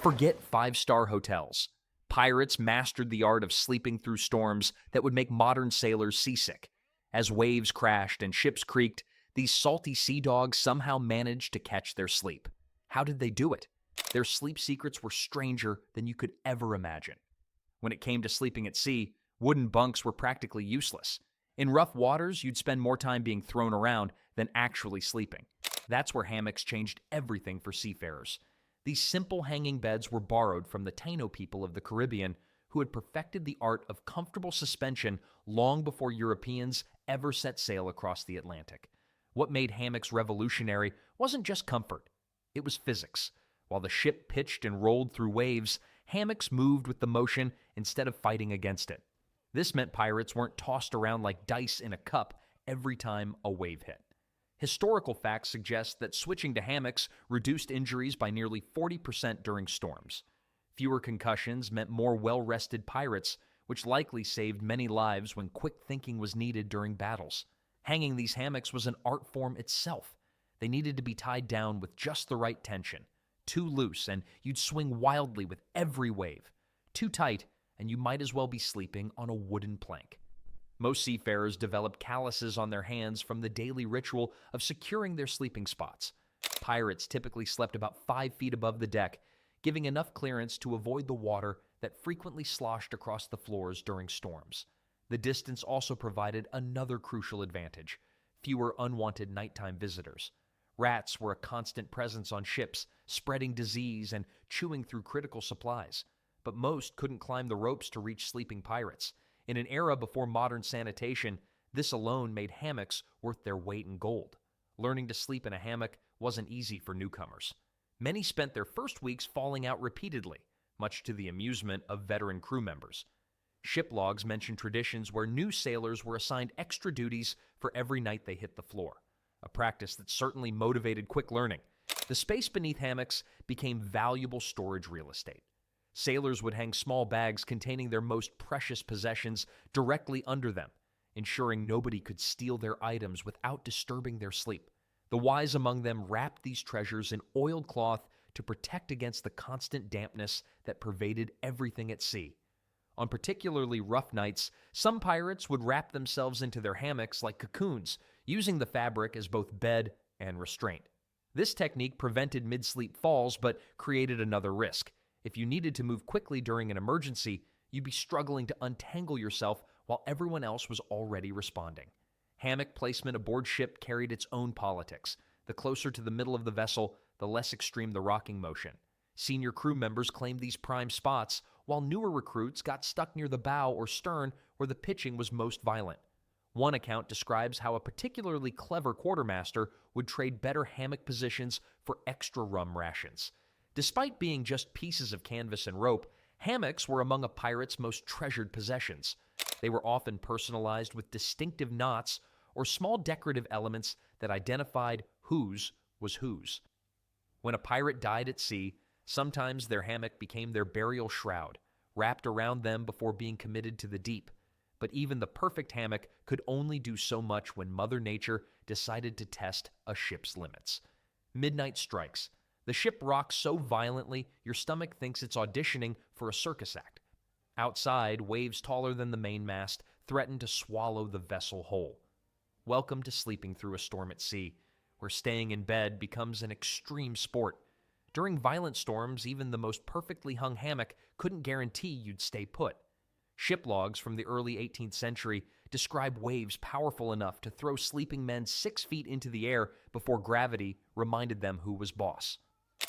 Forget five-star hotels. Pirates mastered the art of sleeping through storms that would make modern sailors seasick. As waves crashed and ships creaked, these salty sea dogs somehow managed to catch their sleep. How did they do it? Their sleep secrets were stranger than you could ever imagine. When it came to sleeping at sea, wooden bunks were practically useless. In rough waters, you'd spend more time being thrown around than actually sleeping. That's where hammocks changed everything for seafarers. These simple hanging beds were borrowed from the Taino people of the Caribbean, who had perfected the art of comfortable suspension long before Europeans ever set sail across the Atlantic. What made hammocks revolutionary wasn't just comfort, it was physics. While the ship pitched and rolled through waves, hammocks moved with the motion instead of fighting against it. This meant pirates weren't tossed around like dice in a cup every time a wave hit. Historical facts suggest that switching to hammocks reduced injuries by nearly 40% during storms. Fewer concussions meant more well-rested pirates, which likely saved many lives when quick thinking was needed during battles. Hanging these hammocks was an art form itself. They needed to be tied down with just the right tension. Too loose, and you'd swing wildly with every wave. Too tight, and you might as well be sleeping on a wooden plank. Most seafarers developed calluses on their hands from the daily ritual of securing their sleeping spots. Pirates typically slept about 5 feet above the deck, giving enough clearance to avoid the water that frequently sloshed across the floors during storms. The distance also provided another crucial advantage: fewer unwanted nighttime visitors. Rats were a constant presence on ships, spreading disease and chewing through critical supplies. But most couldn't climb the ropes to reach sleeping pirates. In an era before modern sanitation, this alone made hammocks worth their weight in gold. Learning to sleep in a hammock wasn't easy for newcomers. Many spent their first weeks falling out repeatedly, much to the amusement of veteran crew members. Ship logs mention traditions where new sailors were assigned extra duties for every night they hit the floor, a practice that certainly motivated quick learning. The space beneath hammocks became valuable storage real estate. Sailors would hang small bags containing their most precious possessions directly under them, ensuring nobody could steal their items without disturbing their sleep. The wise among them wrapped these treasures in oiled cloth to protect against the constant dampness that pervaded everything at sea. On particularly rough nights, some pirates would wrap themselves into their hammocks like cocoons, using the fabric as both bed and restraint. This technique prevented mid-sleep falls but created another risk. If you needed to move quickly during an emergency, you'd be struggling to untangle yourself while everyone else was already responding. Hammock placement aboard ship carried its own politics. The closer to the middle of the vessel, the less extreme the rocking motion. Senior crew members claimed these prime spots, while newer recruits got stuck near the bow or stern where the pitching was most violent. One account describes how a particularly clever quartermaster would trade better hammock positions for extra rum rations. Despite being just pieces of canvas and rope, hammocks were among a pirate's most treasured possessions. They were often personalized with distinctive knots or small decorative elements that identified whose was whose. When a pirate died at sea, sometimes their hammock became their burial shroud, wrapped around them before being committed to the deep. But even the perfect hammock could only do so much when Mother Nature decided to test a ship's limits. Midnight strikes. The ship rocks so violently, your stomach thinks it's auditioning for a circus act. Outside, waves taller than the mainmast threaten to swallow the vessel whole. Welcome to sleeping through a storm at sea, where staying in bed becomes an extreme sport. During violent storms, even the most perfectly hung hammock couldn't guarantee you'd stay put. Ship logs from the early 18th century describe waves powerful enough to throw sleeping men 6 feet into the air before gravity reminded them who was boss.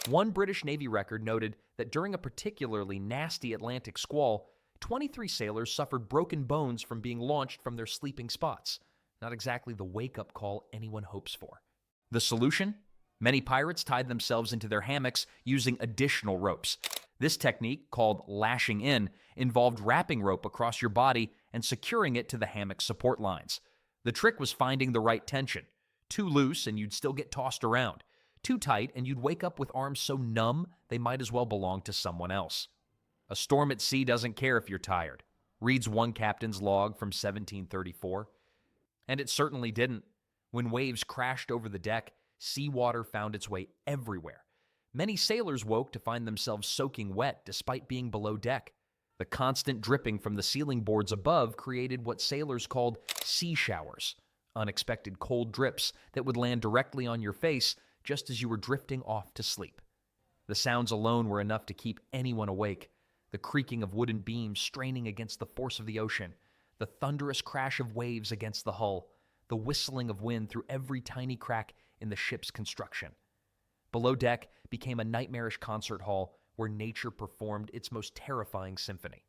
One British Navy record noted that during a particularly nasty Atlantic squall, 23 sailors suffered broken bones from being launched from their sleeping spots. Not exactly the wake-up call anyone hopes for. The solution? Many pirates tied themselves into their hammocks using additional ropes. This technique, called lashing in, involved wrapping rope across your body and securing it to the hammock support lines. The trick was finding the right tension. Too loose and you'd still get tossed around. Too tight and you'd wake up with arms so numb they might as well belong to someone else. A storm at sea doesn't care if you're tired, reads one captain's log from 1734. And it certainly didn't. When waves crashed over the deck, seawater found its way everywhere. Many sailors woke to find themselves soaking wet despite being below deck. The constant dripping from the ceiling boards above created what sailors called sea showers, unexpected cold drips that would land directly on your face just as you were drifting off to sleep. The sounds alone were enough to keep anyone awake. The creaking of wooden beams straining against the force of the ocean, the thunderous crash of waves against the hull, the whistling of wind through every tiny crack in the ship's construction. Below deck became a nightmarish concert hall where nature performed its most terrifying symphony.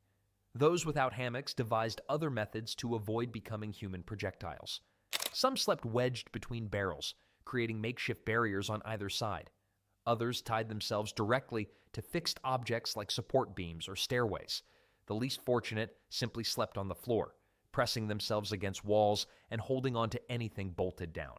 Those without hammocks devised other methods to avoid becoming human projectiles. Some slept wedged between barrels, creating makeshift barriers on either side. Others tied themselves directly to fixed objects like support beams or stairways. The least fortunate simply slept on the floor, pressing themselves against walls and holding on to anything bolted down.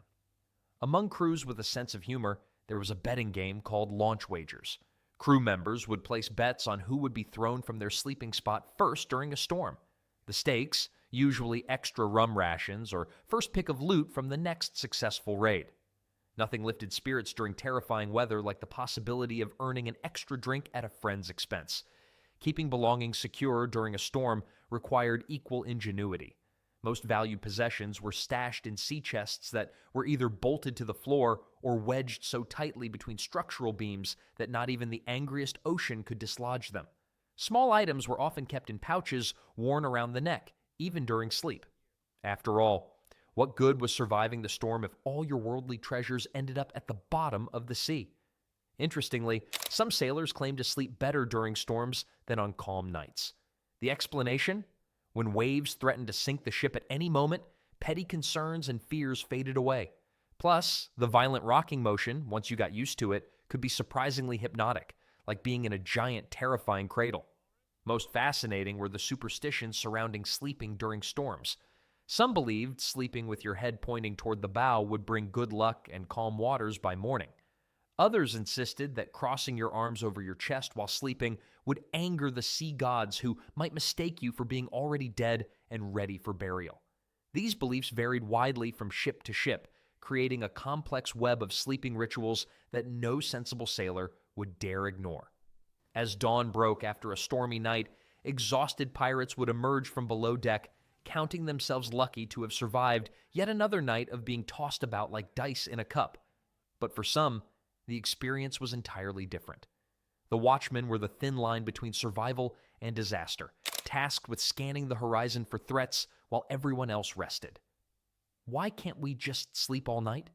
Among crews with a sense of humor, there was a betting game called launch wagers. Crew members would place bets on who would be thrown from their sleeping spot first during a storm. The stakes, usually extra rum rations or first pick of loot from the next successful raid. Nothing lifted spirits during terrifying weather like the possibility of earning an extra drink at a friend's expense. Keeping belongings secure during a storm required equal ingenuity. Most valued possessions were stashed in sea chests that were either bolted to the floor or wedged so tightly between structural beams that not even the angriest ocean could dislodge them. Small items were often kept in pouches worn around the neck, even during sleep. After all, what good was surviving the storm if all your worldly treasures ended up at the bottom of the sea? Interestingly, some sailors claim to sleep better during storms than on calm nights. The explanation? When waves threatened to sink the ship at any moment, petty concerns and fears faded away. Plus, the violent rocking motion, once you got used to it, could be surprisingly hypnotic, like being in a giant, terrifying cradle. Most fascinating were the superstitions surrounding sleeping during storms. Some believed sleeping with your head pointing toward the bow would bring good luck and calm waters by morning. Others insisted that crossing your arms over your chest while sleeping would anger the sea gods who might mistake you for being already dead and ready for burial. These beliefs varied widely from ship to ship, creating a complex web of sleeping rituals that no sensible sailor would dare ignore. As dawn broke after a stormy night, exhausted pirates would emerge from below deck, counting themselves lucky to have survived yet another night of being tossed about like dice in a cup. But for some, the experience was entirely different. The watchmen were the thin line between survival and disaster, tasked with scanning the horizon for threats while everyone else rested. Why can't we just sleep all night?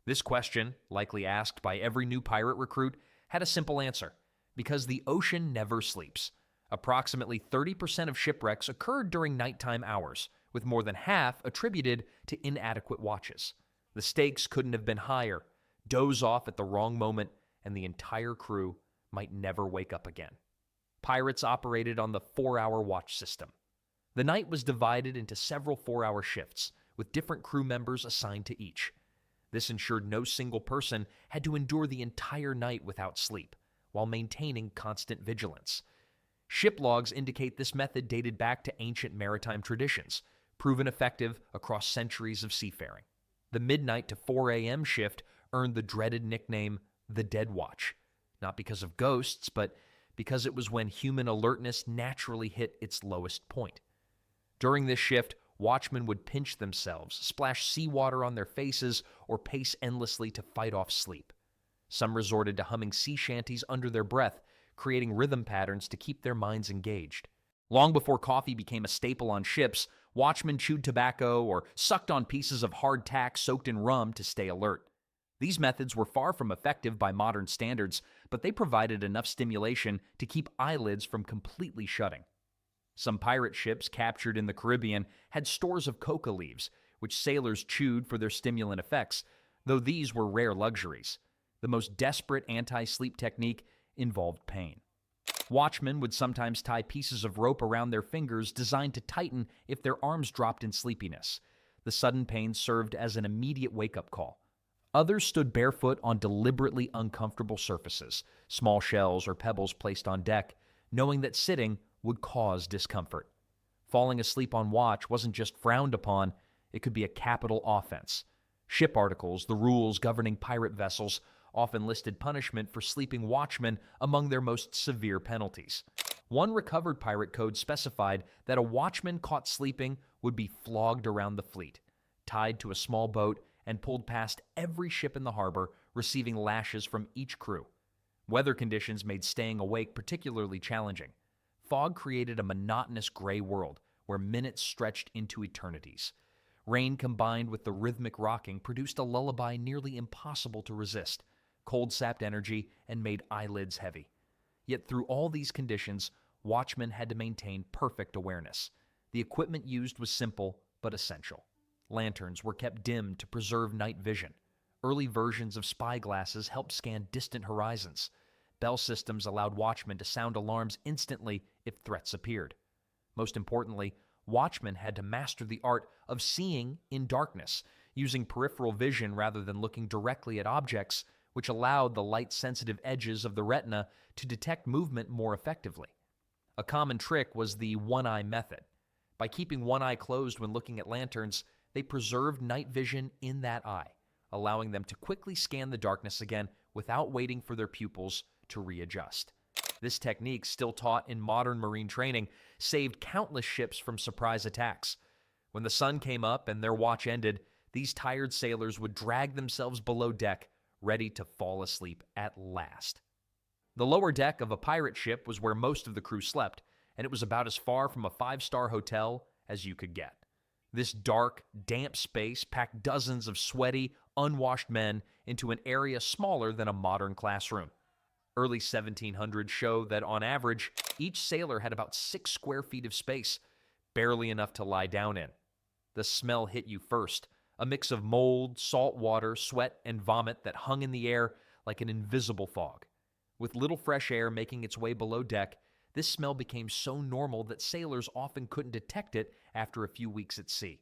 This question, likely asked by every new pirate recruit, had a simple answer: because the ocean never sleeps. Approximately 30% of shipwrecks occurred during nighttime hours, with more than half attributed to inadequate watches. The stakes couldn't have been higher. Doze off at the wrong moment, and the entire crew might never wake up again. Pirates operated on the 4-hour watch system. The night was divided into several 4-hour shifts, with different crew members assigned to each. This ensured no single person had to endure the entire night without sleep, while maintaining constant vigilance. Ship logs indicate this method dated back to ancient maritime traditions, proven effective across centuries of seafaring. The midnight to 4 a.m. shift earned the dreaded nickname the Dead Watch, not because of ghosts, but because it was when human alertness naturally hit its lowest point. During this shift, watchmen would pinch themselves, splash seawater on their faces, or pace endlessly to fight off sleep. Some resorted to humming sea shanties under their breath, creating rhythm patterns to keep their minds engaged. Long before coffee became a staple on ships, watchmen chewed tobacco or sucked on pieces of hardtack soaked in rum to stay alert. These methods were far from effective by modern standards, but they provided enough stimulation to keep eyelids from completely shutting. Some pirate ships captured in the Caribbean had stores of coca leaves, which sailors chewed for their stimulant effects, though these were rare luxuries. The most desperate anti-sleep technique involved pain. Watchmen would sometimes tie pieces of rope around their fingers designed to tighten if their arms dropped in sleepiness. The sudden pain served as an immediate wake-up call. Others stood barefoot on deliberately uncomfortable surfaces, small shells or pebbles placed on deck, knowing that sitting would cause discomfort. Falling asleep on watch wasn't just frowned upon, it could be a capital offense. Ship articles, the rules governing pirate vessels, often listed punishment for sleeping watchmen among their most severe penalties. One recovered pirate code specified that a watchman caught sleeping would be flogged around the fleet, tied to a small boat, and pulled past every ship in the harbor, receiving lashes from each crew. Weather conditions made staying awake particularly challenging. Fog created a monotonous gray world where minutes stretched into eternities. Rain combined with the rhythmic rocking produced a lullaby nearly impossible to resist. Cold sapped energy and made eyelids heavy. Yet through all these conditions, watchmen had to maintain perfect awareness. The equipment used was simple but essential. Lanterns were kept dim to preserve night vision. Early versions of spyglasses helped scan distant horizons. Bell systems allowed watchmen to sound alarms instantly if threats appeared. Most importantly, watchmen had to master the art of seeing in darkness, using peripheral vision rather than looking directly at objects, which allowed the light-sensitive edges of the retina to detect movement more effectively. A common trick was the one-eye method. By keeping one eye closed when looking at lanterns, they preserved night vision in that eye, allowing them to quickly scan the darkness again without waiting for their pupils to readjust. This technique, still taught in modern marine training, saved countless ships from surprise attacks. When the sun came up and their watch ended, these tired sailors would drag themselves below deck, ready to fall asleep at last. The lower deck of a pirate ship was where most of the crew slept, and it was about as far from a five-star hotel as you could get. This dark, damp space packed dozens of sweaty, unwashed men into an area smaller than a modern classroom. Early 1700s show that on average, each sailor had about 6 square feet of space, barely enough to lie down in. The smell hit you first, a mix of mold, salt water, sweat, and vomit that hung in the air like an invisible fog. With little fresh air making its way below deck, this smell became so normal that sailors often couldn't detect it after a few weeks at sea.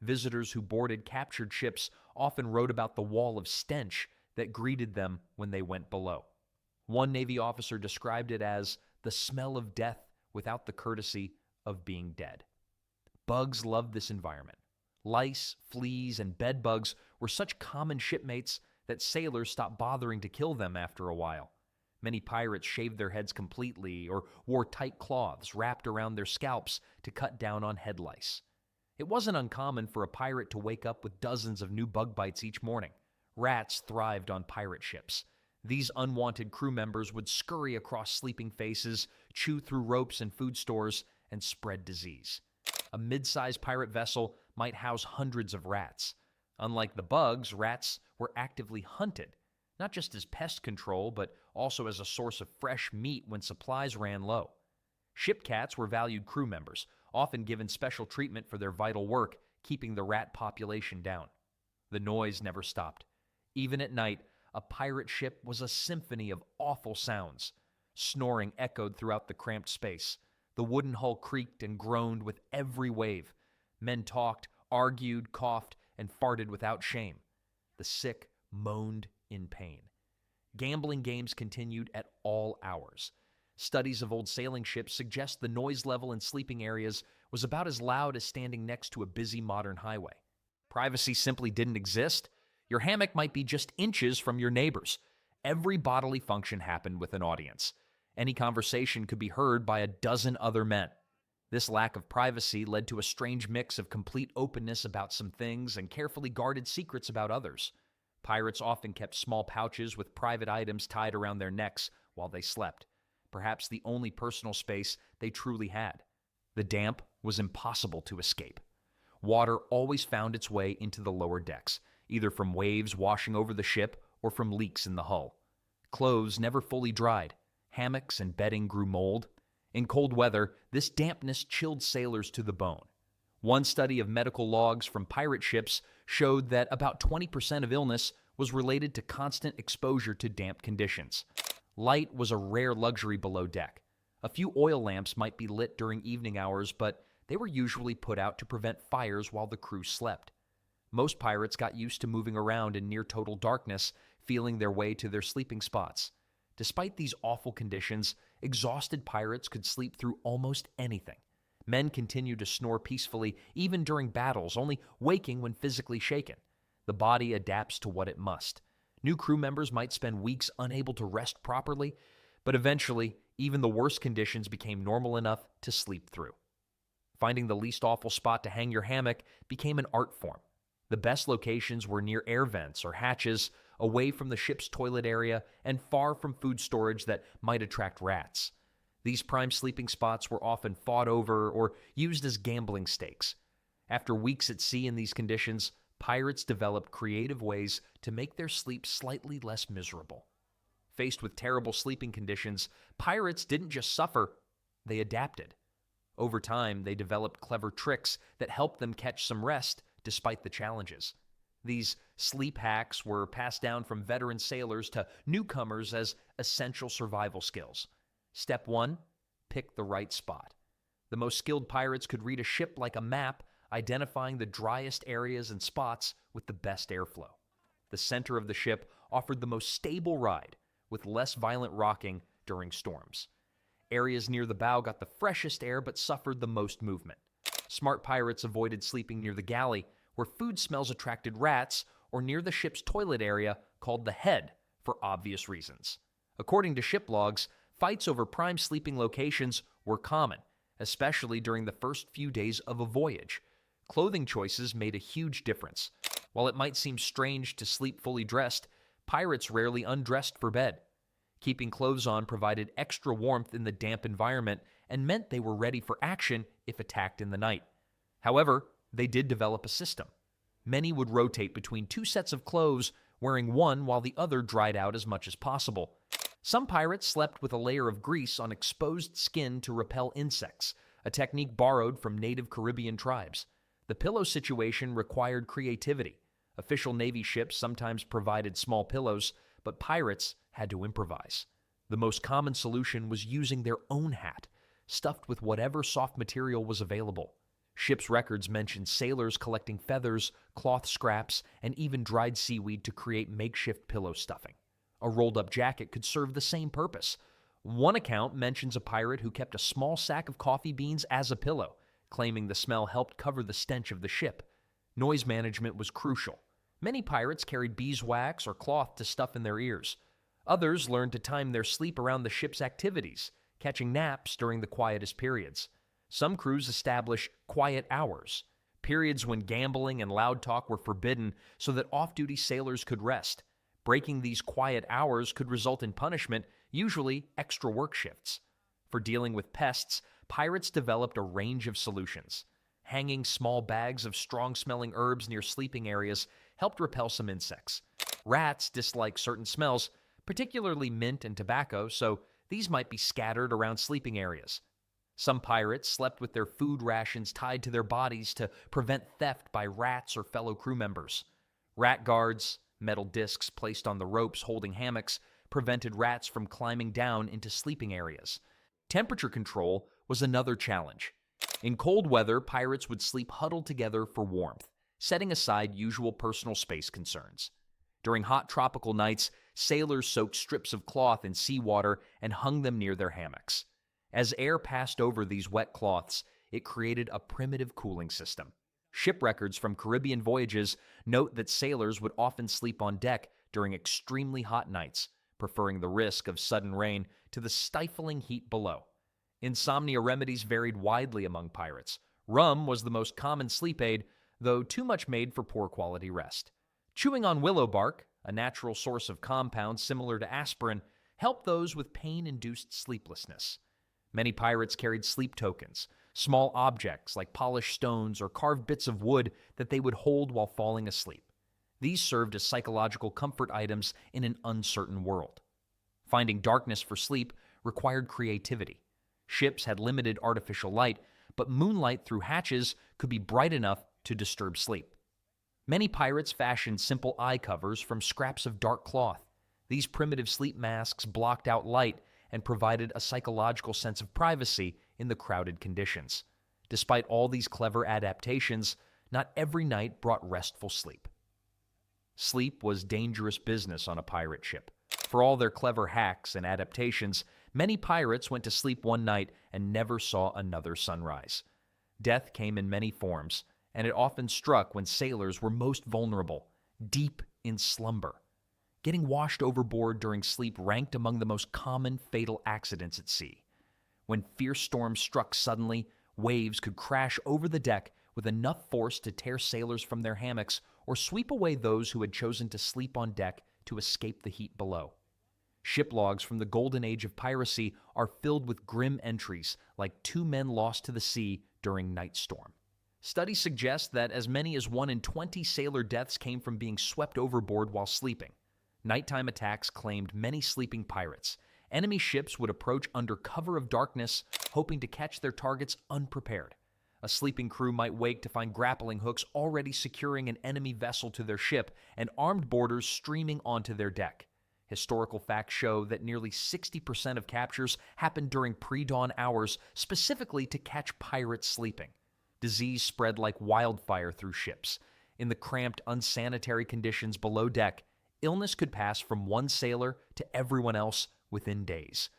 Visitors who boarded captured ships often wrote about the wall of stench that greeted them when they went below. One Navy officer described it as the smell of death without the courtesy of being dead. Bugs loved this environment. Lice, fleas, and bed bugs were such common shipmates that sailors stopped bothering to kill them after a while. Many pirates shaved their heads completely or wore tight cloths wrapped around their scalps to cut down on head lice. It wasn't uncommon for a pirate to wake up with dozens of new bug bites each morning. Rats thrived on pirate ships. These unwanted crew members would scurry across sleeping faces, chew through ropes and food stores, and spread disease. A mid-sized pirate vessel might house hundreds of rats. Unlike the bugs, rats were actively hunted, not just as pest control, but also as a source of fresh meat when supplies ran low. Ship cats were valued crew members, often given special treatment for their vital work, keeping the rat population down. The noise never stopped. Even at night, a pirate ship was a symphony of awful sounds. Snoring echoed throughout the cramped space. The wooden hull creaked and groaned with every wave. Men talked, argued, coughed, and farted without shame. The sick moaned in pain. Gambling games continued at all hours. Studies of old sailing ships suggest the noise level in sleeping areas was about as loud as standing next to a busy modern highway. Privacy simply didn't exist. Your hammock might be just inches from your neighbors. Every bodily function happened with an audience. Any conversation could be heard by a dozen other men. This lack of privacy led to a strange mix of complete openness about some things and carefully guarded secrets about others. Pirates often kept small pouches with private items tied around their necks while they slept, perhaps the only personal space they truly had. The damp was impossible to escape. Water always found its way into the lower decks, either from waves washing over the ship or from leaks in the hull. Clothes never fully dried. Hammocks and bedding grew mold. In cold weather, this dampness chilled sailors to the bone. One study of medical logs from pirate ships showed that about 20% of illness was related to constant exposure to damp conditions. Light was a rare luxury below deck. A few oil lamps might be lit during evening hours, but they were usually put out to prevent fires while the crew slept. Most pirates got used to moving around in near total darkness, feeling their way to their sleeping spots. Despite these awful conditions, exhausted pirates could sleep through almost anything. Men continued to snore peacefully even during battles, only waking when physically shaken. The body adapts to what it must. New crew members might spend weeks unable to rest properly, but eventually, even the worst conditions became normal enough to sleep through. Finding the least awful spot to hang your hammock became an art form. The best locations were near air vents or hatches, away from the ship's toilet area, and far from food storage that might attract rats. These prime sleeping spots were often fought over or used as gambling stakes. After weeks at sea in these conditions, pirates developed creative ways to make their sleep slightly less miserable. Faced with terrible sleeping conditions, pirates didn't just suffer, they adapted. Over time, they developed clever tricks that helped them catch some rest despite the challenges. These sleep hacks were passed down from veteran sailors to newcomers as essential survival skills. Step 1, pick the right spot. The most skilled pirates could read a ship like a map, identifying the driest areas and spots with the best airflow. The center of the ship offered the most stable ride, with less violent rocking during storms. Areas near the bow got the freshest air but suffered the most movement. Smart pirates avoided sleeping near the galley, where food smells attracted rats, or near the ship's toilet area called the head, for obvious reasons. According to ship logs, fights over prime sleeping locations were common, especially during the first few days of a voyage. Clothing choices made a huge difference. While it might seem strange to sleep fully dressed, pirates rarely undressed for bed. Keeping clothes on provided extra warmth in the damp environment and meant they were ready for action if attacked in the night. However, they did develop a system. Many would rotate between two sets of clothes, wearing one while the other dried out as much as possible. Some pirates slept with a layer of grease on exposed skin to repel insects, a technique borrowed from native Caribbean tribes. The pillow situation required creativity. Official Navy ships sometimes provided small pillows, but pirates had to improvise. The most common solution was using their own hat, stuffed with whatever soft material was available. Ship's records mention sailors collecting feathers, cloth scraps, and even dried seaweed to create makeshift pillow stuffing. A rolled-up jacket could serve the same purpose. One account mentions a pirate who kept a small sack of coffee beans as a pillow, claiming the smell helped cover the stench of the ship. Noise management was crucial. Many pirates carried beeswax or cloth to stuff in their ears. Others learned to time their sleep around the ship's activities, catching naps during the quietest periods. Some crews established quiet hours, periods when gambling and loud talk were forbidden so that off-duty sailors could rest. Breaking these quiet hours could result in punishment, usually extra work shifts. For dealing with pests, pirates developed a range of solutions. Hanging small bags of strong-smelling herbs near sleeping areas helped repel some insects. Rats dislike certain smells, particularly mint and tobacco, so these might be scattered around sleeping areas. Some pirates slept with their food rations tied to their bodies to prevent theft by rats or fellow crew members. Rat guards, metal discs placed on the ropes holding hammocks, prevented rats from climbing down into sleeping areas. Temperature control was another challenge. In cold weather, pirates would sleep huddled together for warmth, setting aside usual personal space concerns. During hot tropical nights, sailors soaked strips of cloth in seawater and hung them near their hammocks. As air passed over these wet cloths, it created a primitive cooling system. Ship records from Caribbean voyages note that sailors would often sleep on deck during extremely hot nights, preferring the risk of sudden rain to the stifling heat below. Insomnia remedies varied widely among pirates. Rum was the most common sleep aid, though too much made for poor quality rest. Chewing on willow bark, a natural source of compounds similar to aspirin, helped those with pain-induced sleeplessness. Many pirates carried sleep tokens, small objects like polished stones or carved bits of wood that they would hold while falling asleep. These served as psychological comfort items in an uncertain world. Finding darkness for sleep required creativity. Ships had limited artificial light, but moonlight through hatches could be bright enough to disturb sleep. Many pirates fashioned simple eye covers from scraps of dark cloth. These primitive sleep masks blocked out light and provided a psychological sense of privacy in the crowded conditions. Despite all these clever adaptations, not every night brought restful sleep. Sleep was dangerous business on a pirate ship. For all their clever hacks and adaptations, many pirates went to sleep one night and never saw another sunrise. Death came in many forms, and it often struck when sailors were most vulnerable, deep in slumber. getting washed overboard during sleep ranked among the most common fatal accidents at sea. When fierce storms struck suddenly, waves could crash over the deck with enough force to tear sailors from their hammocks or sweep away those who had chosen to sleep on deck to escape the heat below. Ship logs from the golden age of piracy are filled with grim entries like 2 men lost to the sea during night storm. Studies suggest that as many as 1 in 20 sailor deaths came from being swept overboard while sleeping. Nighttime attacks claimed many sleeping pirates. Enemy ships would approach under cover of darkness, hoping to catch their targets unprepared. A sleeping crew might wake to find grappling hooks already securing an enemy vessel to their ship and armed boarders streaming onto their deck. Historical facts show that nearly 60% of captures happened during pre-dawn hours, specifically to catch pirates sleeping. Disease spread like wildfire through ships. In the cramped, unsanitary conditions below deck, illness could pass from one sailor to everyone else within days.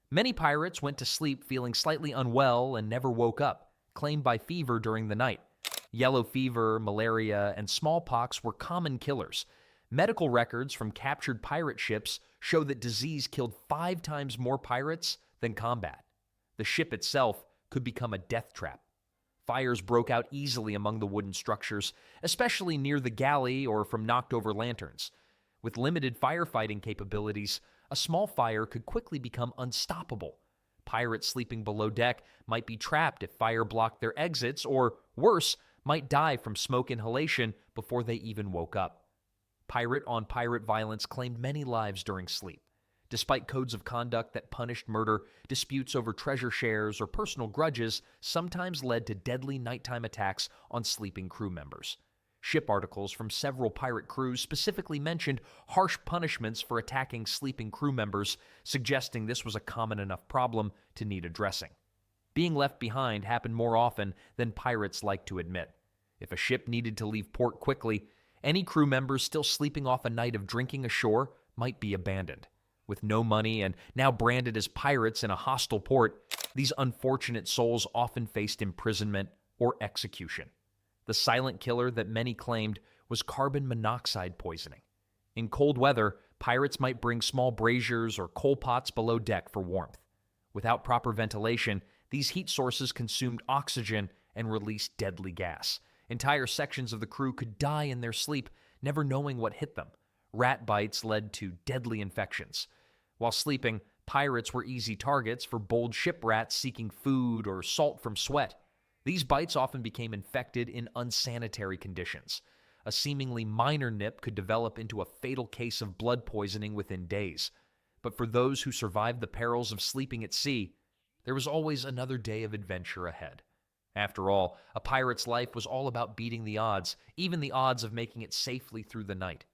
Many pirates went to sleep feeling slightly unwell and never woke up, claimed by fever during the night. Yellow fever, malaria, and smallpox were common killers. Medical records from captured pirate ships show that disease killed 5 times more pirates than combat. The ship itself could become a death trap. Fires broke out easily among the wooden structures, especially near the galley or from knocked-over lanterns. With limited firefighting capabilities, a small fire could quickly become unstoppable. Pirates sleeping below deck might be trapped if fire blocked their exits, or worse, might die from smoke inhalation before they even woke up. Pirate-on-pirate violence claimed many lives during sleep. Despite codes of conduct that punished murder, disputes over treasure shares or personal grudges sometimes led to deadly nighttime attacks on sleeping crew members. Ship articles from several pirate crews specifically mentioned harsh punishments for attacking sleeping crew members, suggesting this was a common enough problem to need addressing. Being left behind happened more often than pirates like to admit. If a ship needed to leave port quickly, any crew members still sleeping off a night of drinking ashore might be abandoned. With no money and now branded as pirates in a hostile port, these unfortunate souls often faced imprisonment or execution. The silent killer that many claimed was carbon monoxide poisoning. In cold weather, pirates might bring small braziers or coal pots below deck for warmth. Without proper ventilation, these heat sources consumed oxygen and released deadly gas. Entire sections of the crew could die in their sleep, never knowing what hit them. Rat bites led to deadly infections. While sleeping, pirates were easy targets for bold ship rats seeking food or salt from sweat. These bites often became infected in unsanitary conditions. A seemingly minor nip could develop into a fatal case of blood poisoning within days. But for those who survived the perils of sleeping at sea, there was always another day of adventure ahead. After all, a pirate's life was all about beating the odds, even the odds of making it safely through the night.